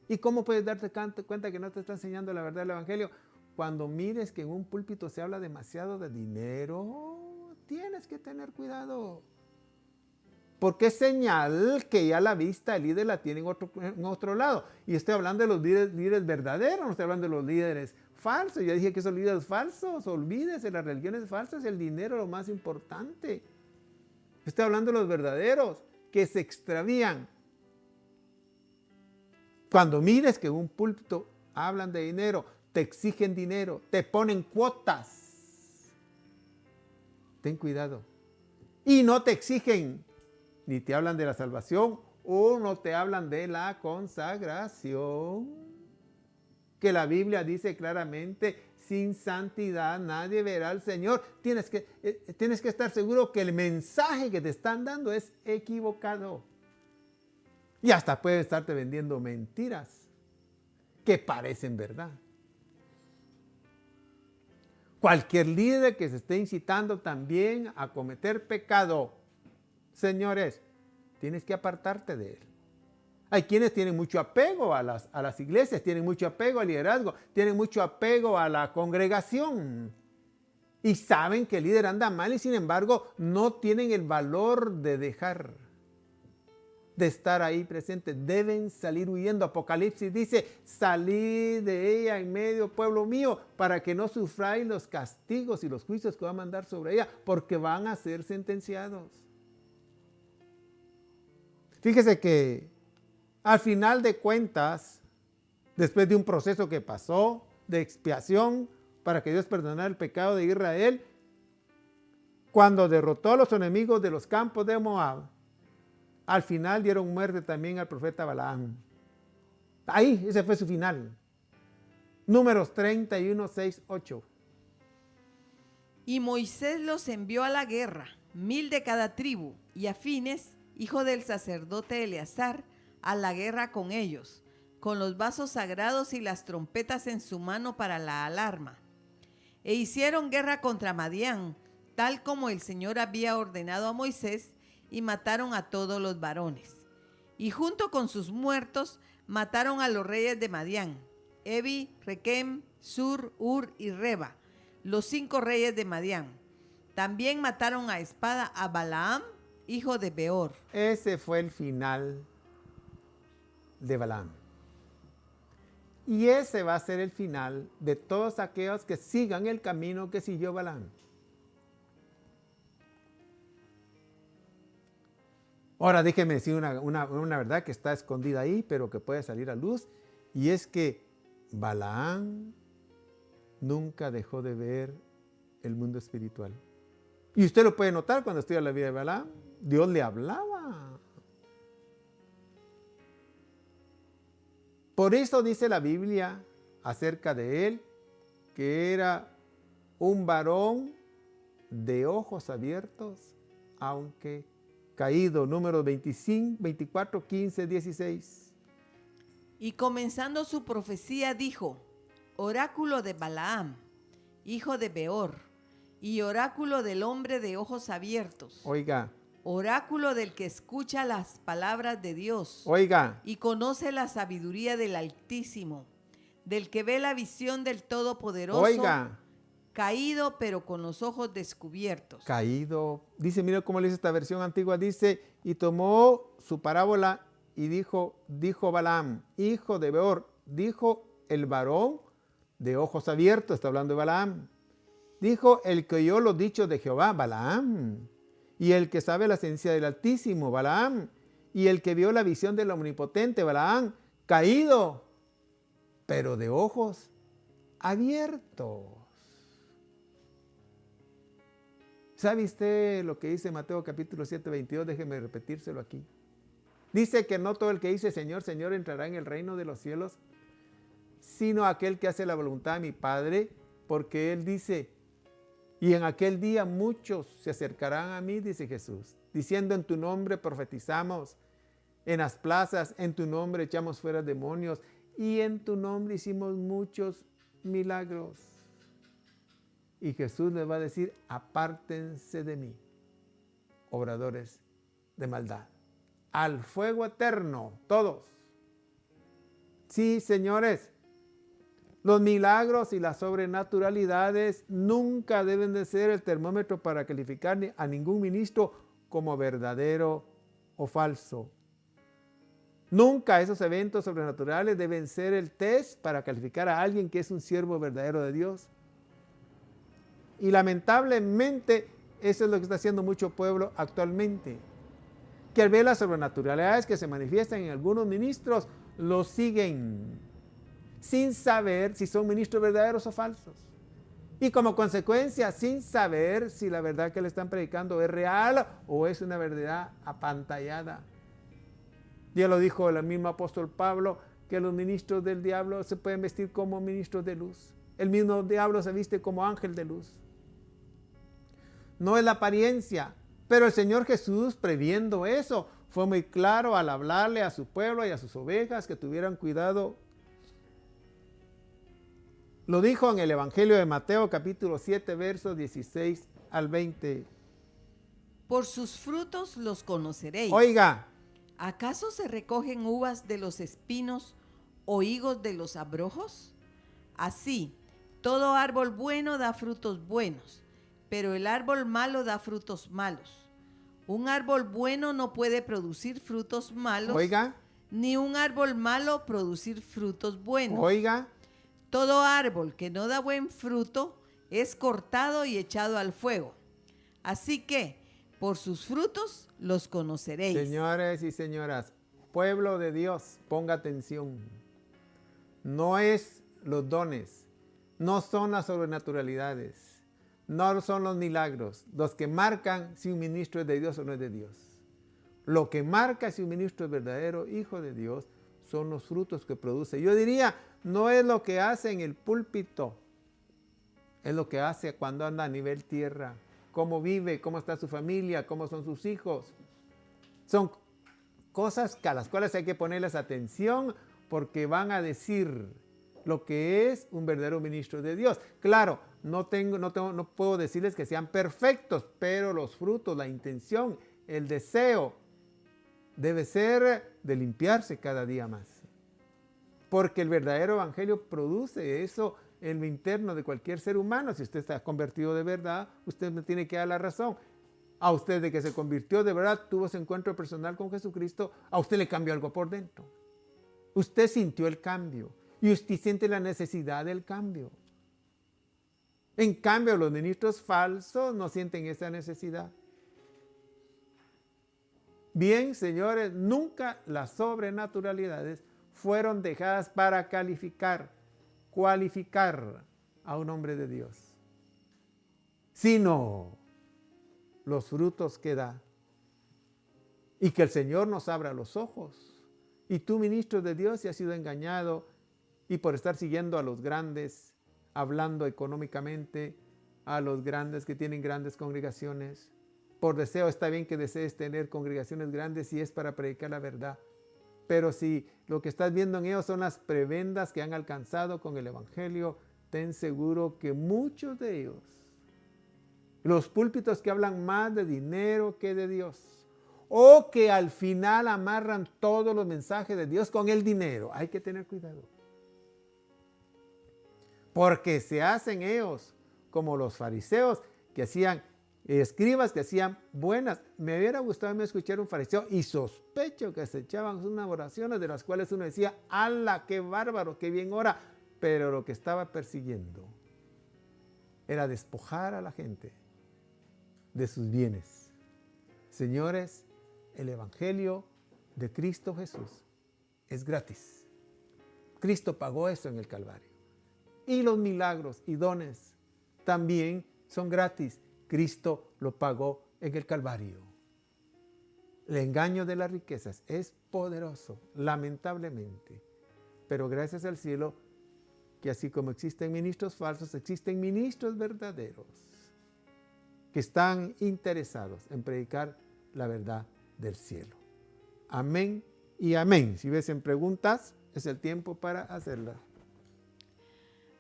¿Y cómo puedes darte cuenta que no te está enseñando la verdad del Evangelio? Cuando mires que en un púlpito se habla demasiado de dinero, tienes que tener cuidado. Porque es señal que ya la vista el líder la tiene en otro lado. Y estoy hablando de los líderes verdaderos, no estoy hablando de los líderes falsos. Ya dije que esos líderes falsos, olvídese, las religiones falsas, el dinero es lo más importante. Estoy hablando de los verdaderos, que se extravían. Cuando mires que en un púlpito hablan de dinero, te exigen dinero, te ponen cuotas, ten cuidado. Y no te exigen, ni te hablan de la salvación, o no te hablan de la consagración, que la Biblia dice claramente, sin santidad nadie verá al Señor. Tienes que estar seguro que el mensaje que te están dando es equivocado. Y hasta puede estarte vendiendo mentiras que parecen verdad. Cualquier líder que se esté incitando también a cometer pecado, señores, tienes que apartarte de él. Hay quienes tienen mucho apego a las iglesias, tienen mucho apego al liderazgo, tienen mucho apego a la congregación. Y saben que el líder anda mal y sin embargo no tienen el valor de dejar de estar ahí presente. Deben salir huyendo. Apocalipsis dice, salid de ella en medio, pueblo mío, para que no sufráis los castigos y los juicios que va a mandar sobre ella, porque van a ser sentenciados. Fíjese que al final de cuentas, después de un proceso que pasó de expiación para que Dios perdonara el pecado de Israel, cuando derrotó a los enemigos de los campos de Moab, al final dieron muerte también al profeta Balaam. Ahí, ese fue su final. Números 31, 6, 8. Y Moisés los envió a la guerra, 1000 de cada tribu, y a Fines, hijo del sacerdote Eleazar, a la guerra con ellos, con los vasos sagrados y las trompetas en su mano para la alarma. E hicieron guerra contra Madián, tal como el Señor había ordenado a Moisés, y mataron a todos los varones. Y junto con sus muertos, mataron a los reyes de Madián, Evi, Requem, Sur, Ur y Reba, los 5 reyes de Madián. También mataron a espada a Balaam, hijo de Beor. Ese fue el final de Balaam. Y ese va a ser el final de todos aquellos que sigan el camino que siguió Balaam. Ahora déjeme decir una verdad que está escondida ahí, pero que puede salir a luz, y es que Balaam nunca dejó de ver el mundo espiritual. Y usted lo puede notar cuando estudia la vida de Balaam. Dios le hablaba. Por eso dice la Biblia acerca de él que era un varón de ojos abiertos, aunque caído. Números 25, 24, 15, 16. Y comenzando su profecía dijo: oráculo de Balaam, hijo de Beor, y oráculo del hombre de ojos abiertos. Oiga. Oráculo del que escucha las palabras de Dios. Oiga. Y conoce la sabiduría del Altísimo, del que ve la visión del Todopoderoso. Oiga. Caído, pero con los ojos descubiertos. Caído. Dice, mira cómo le dice esta versión antigua. Dice, y tomó su parábola y dijo Balaam, hijo de Beor, dijo el varón de ojos abiertos, está hablando de Balaam. Dijo el que oyó los dichos de Jehová, Balaam. Y el que sabe la ciencia del Altísimo, Balaam. Y el que vio la visión del Omnipotente, Balaam. Caído, pero de ojos abiertos. ¿Sabe usted lo que dice Mateo capítulo 7, 22? Déjeme repetírselo aquí. Dice que no todo el que dice Señor, Señor entrará en el reino de los cielos, sino aquel que hace la voluntad de mi Padre, porque Él dice, y en aquel día muchos se acercarán a mí, dice Jesús, diciendo en tu nombre profetizamos, en las plazas en tu nombre echamos fuera demonios, y en tu nombre hicimos muchos milagros. Y Jesús les va a decir, apártense de mí, obradores de maldad, al fuego eterno, todos. Sí, señores, los milagros y las sobrenaturalidades nunca deben de ser el termómetro para calificar a ningún ministro como verdadero o falso. Nunca esos eventos sobrenaturales deben ser el test para calificar a alguien que es un siervo verdadero de Dios. Y lamentablemente eso es lo que está haciendo mucho pueblo actualmente. Que al ver las sobrenaturalidades que se manifiestan en algunos ministros, los siguen sin saber si son ministros verdaderos o falsos. Y como consecuencia, sin saber si la verdad que le están predicando es real o es una verdad apantallada. Ya lo dijo el mismo apóstol Pablo, que los ministros del diablo se pueden vestir como ministros de luz. El mismo diablo se viste como ángel de luz. No es la apariencia, pero el Señor Jesús, previendo eso, fue muy claro al hablarle a su pueblo y a sus ovejas que tuvieran cuidado. Lo dijo en el Evangelio de Mateo, capítulo 7, versos 16 al 20. Por sus frutos los conoceréis. Oiga. ¿Acaso se recogen uvas de los espinos o higos de los abrojos? Así, todo árbol bueno da frutos buenos, pero el árbol malo da frutos malos. Un árbol bueno no puede producir frutos malos. Oiga. Ni un árbol malo producir frutos buenos. Oiga. Todo árbol que no da buen fruto es cortado y echado al fuego. Así que, por sus frutos los conoceréis. Señores y señoras, pueblo de Dios, ponga atención. No es los dones, no son las sobrenaturalidades, no son los milagros los que marcan si un ministro es de Dios o no es de Dios. Lo que marca si un ministro es verdadero hijo de Dios son los frutos que produce. Yo diría, no es lo que hace en el púlpito, Es lo que hace cuando anda a nivel tierra. Cómo vive, cómo está su familia, cómo son sus hijos. Son cosas a las cuales hay que ponerles atención porque van a decir lo que es un verdadero ministro de Dios. Claro, no puedo decirles que sean perfectos, pero los frutos, la intención, el deseo debe ser de limpiarse cada día más. Porque el verdadero evangelio produce eso en lo interno de cualquier ser humano. Si usted está convertido de verdad, usted me tiene que dar la razón. A usted de que se convirtió de verdad, tuvo ese encuentro personal con Jesucristo, a usted le cambió algo por dentro. Usted sintió el cambio y usted siente la necesidad del cambio. En cambio, los ministros falsos no sienten esa necesidad. Bien, señores, nunca las sobrenaturalidades fueron dejadas para cualificar a un hombre de Dios, sino los frutos que da. Y que el Señor nos abra los ojos. Y tú, ministro de Dios, si has sido engañado y por estar siguiendo a los grandes, hablando económicamente, a los grandes que tienen grandes congregaciones, por deseo, está bien que desees tener congregaciones grandes si es para predicar la verdad. Pero si lo que estás viendo en ellos son las prebendas que han alcanzado con el evangelio, ten seguro que muchos de ellos, los púlpitos que hablan más de dinero que de Dios, o que al final amarran todos los mensajes de Dios con el dinero, hay que tener cuidado. Porque se hacen ellos como los fariseos que hacían, escribas que hacían buenas. Me hubiera gustado escuchar un fariseo y sospecho que se echaban unas oraciones de las cuales uno decía, ¡ala, qué bárbaro, qué bien ora! Pero lo que estaba persiguiendo era despojar a la gente de sus bienes. Señores, el evangelio de Cristo Jesús es gratis. Cristo pagó eso en el Calvario. Y los milagros y dones también son gratis. Cristo lo pagó en el Calvario. El engaño de las riquezas es poderoso, lamentablemente. Pero gracias al cielo, que así como existen ministros falsos, existen ministros verdaderos que están interesados en predicar la verdad del cielo. Amén y amén. Si hubiesen preguntas, es el tiempo para hacerlas.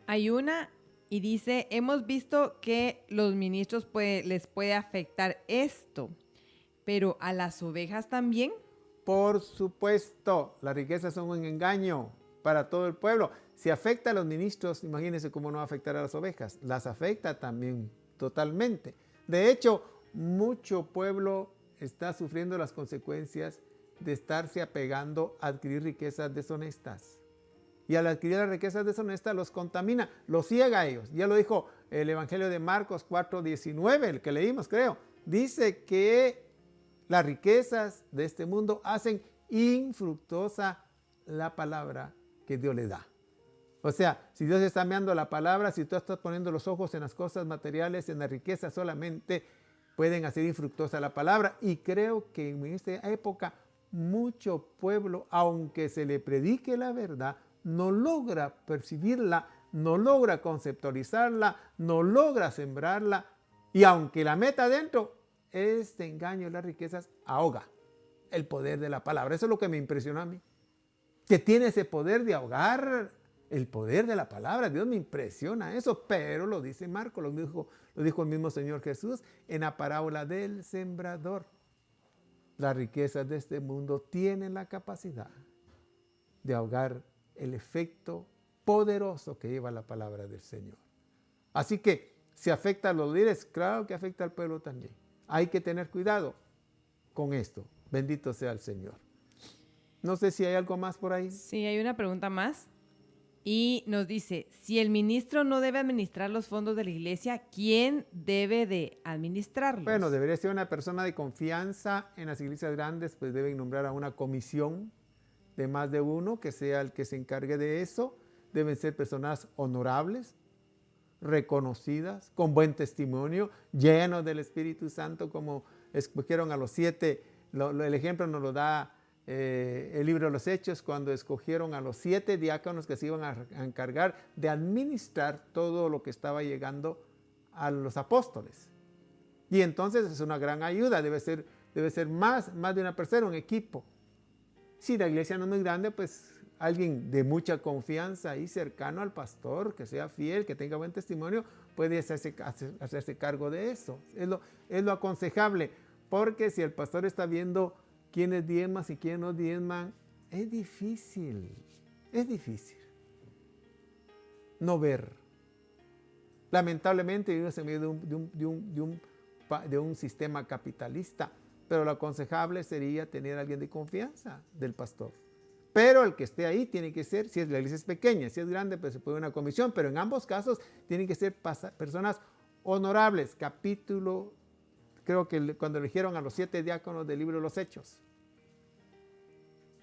Hay una y dice, hemos visto que los ministros les puede afectar esto, pero a las ovejas también. Por supuesto, las riquezas son un engaño para todo el pueblo. Si afecta a los ministros, imagínense cómo no va a afectar a las ovejas. Las afecta también totalmente. De hecho, mucho pueblo está sufriendo las consecuencias de estarse apegando a adquirir riquezas deshonestas. Y al adquirir las riquezas deshonestas los contamina, los ciega a ellos. Ya lo dijo el Evangelio de Marcos 4:19, el que leímos, creo. Dice que las riquezas de este mundo hacen infructuosa la palabra que Dios le da. O sea, si Dios está meando la palabra, si tú estás poniendo los ojos en las cosas materiales, en la riqueza solamente, pueden hacer infructuosa la palabra. Y creo que en esta época mucho pueblo, aunque se le predique la verdad, no logra percibirla, no logra conceptualizarla, no logra sembrarla. Y aunque la meta adentro, este engaño de las riquezas ahoga el poder de la palabra. Eso es lo que me impresionó a mí. Que tiene ese poder de ahogar el poder de la palabra. Dios, me impresiona eso, pero lo dice Marcos, lo dijo el mismo Señor Jesús en la parábola del sembrador. Las riquezas de este mundo tienen la capacidad de ahogar el efecto poderoso que lleva la palabra del Señor. Así que, si afecta a los líderes, claro que afecta al pueblo también. Hay que tener cuidado con esto. Bendito sea el Señor. No sé si hay algo más por ahí. Sí, hay una pregunta más. Y nos dice, si el ministro no debe administrar los fondos de la iglesia, ¿quién debe de administrarlos? Bueno, debería ser una persona de confianza. En las iglesias grandes, pues deben nombrar a una comisión de más de uno que sea el que se encargue de eso. Deben ser personas honorables, reconocidas, con buen testimonio, llenos del Espíritu Santo, como escogieron a los 7. El ejemplo nos lo da el libro de los Hechos, cuando escogieron a los 7 diáconos que se iban a encargar de administrar todo lo que estaba llegando a los apóstoles. Y entonces es una gran ayuda, debe ser más de una persona, un equipo. Si la iglesia no es muy grande, pues alguien de mucha confianza y cercano al pastor, que sea fiel, que tenga buen testimonio, puede hacerse cargo de eso. Es lo aconsejable, porque si el pastor está viendo quiénes diezman y quiénes no diezman, es difícil no ver. Lamentablemente vivimos en medio de un sistema capitalista, pero lo aconsejable sería tener a alguien de confianza del pastor. Pero el que esté ahí tiene que ser, si la iglesia es pequeña, si es grande, pues se puede una comisión, pero en ambos casos tienen que ser personas honorables. Capítulo, creo que cuando eligieron a los 7 diáconos del libro de los Hechos,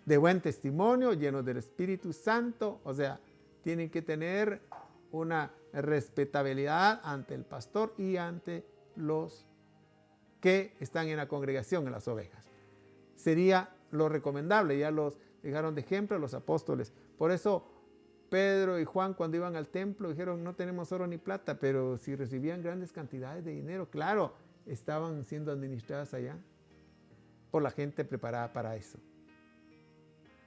de buen testimonio, llenos del Espíritu Santo, o sea, tienen que tener una respetabilidad ante el pastor y ante los que están en la congregación, en las ovejas. Sería lo recomendable, ya los dejaron de ejemplo los apóstoles. Por eso Pedro y Juan, cuando iban al templo, dijeron: no tenemos oro ni plata, pero si recibían grandes cantidades de dinero, claro, estaban siendo administradas allá por la gente preparada para eso.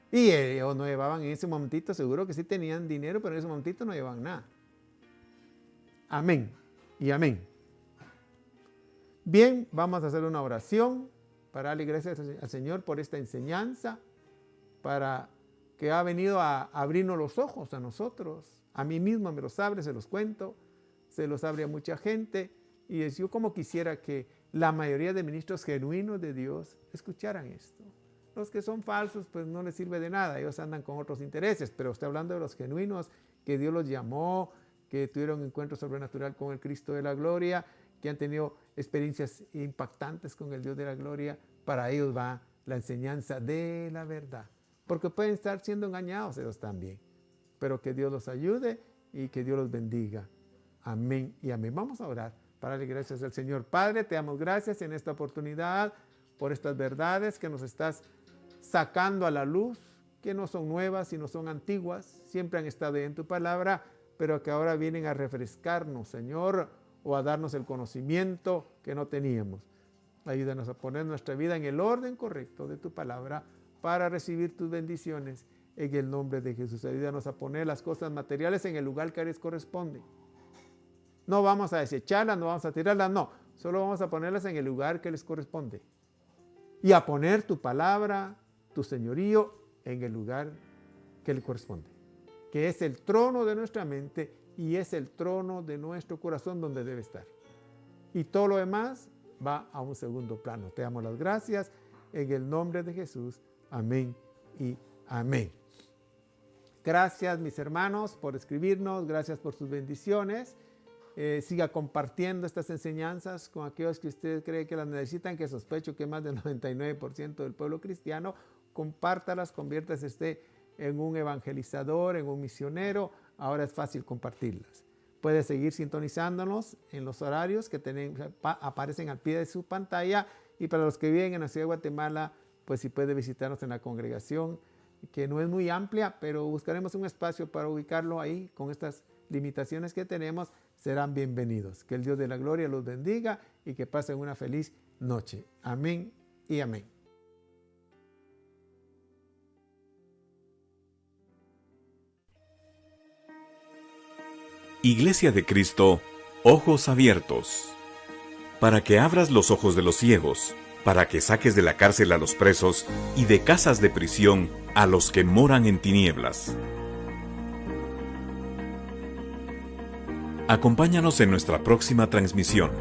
Y ellos no llevaban en ese momentito, seguro que sí tenían dinero, pero en ese momentito no llevaban nada. Amén y amén. Bien, vamos a hacer una oración para darle gracias al Señor por esta enseñanza, para que ha venido a abrirnos los ojos a nosotros. A mí mismo me los abre, se los cuento, se los abre a mucha gente. Y yo como quisiera que la mayoría de ministros genuinos de Dios escucharan esto. Los que son falsos, pues no les sirve de nada, ellos andan con otros intereses, pero estoy hablando de los genuinos, que Dios los llamó, que tuvieron encuentro sobrenatural con el Cristo de la gloria, que han tenido experiencias impactantes con el Dios de la gloria. Para ellos va la enseñanza de la verdad, porque pueden estar siendo engañados ellos también, pero que Dios los ayude y que Dios los bendiga. Amén y amén. Vamos a orar para darle gracias al Señor. Padre, te damos gracias en esta oportunidad por estas verdades que nos estás sacando a la luz, que no son nuevas, sino son antiguas, siempre han estado en tu palabra, pero que ahora vienen a refrescarnos, Señor, o a darnos el conocimiento que no teníamos. Ayúdanos a poner nuestra vida en el orden correcto de tu palabra para recibir tus bendiciones en el nombre de Jesús. Ayúdanos a poner las cosas materiales en el lugar que les corresponde. No vamos a desecharlas, no vamos a tirarlas, no. Solo vamos a ponerlas en el lugar que les corresponde. Y a poner tu palabra, tu señorío, en el lugar que le corresponde, que es el trono de nuestra mente y es el trono de nuestro corazón donde debe estar. Y todo lo demás va a un segundo plano. Te damos las gracias en el nombre de Jesús. Amén y amén. Gracias, mis hermanos, por escribirnos. Gracias por sus bendiciones. Siga compartiendo estas enseñanzas con aquellos que usted cree que las necesitan, que sospecho que más del 99% del pueblo cristiano. Compártalas, conviértase en un evangelizador, en un misionero. Ahora es fácil compartirlas. Puede seguir sintonizándonos en los horarios que aparecen al pie de su pantalla. Y para los que viven en la ciudad de Guatemala, pues si puede visitarnos en la congregación, que no es muy amplia, pero buscaremos un espacio para ubicarlo ahí. Con estas limitaciones que tenemos, serán bienvenidos. Que el Dios de la gloria los bendiga y que pasen una feliz noche. Amén y amén. Iglesia de Cristo, ojos abiertos. Para que abras los ojos de los ciegos, para que saques de la cárcel a los presos y de casas de prisión a los que moran en tinieblas. Acompáñanos en nuestra próxima transmisión.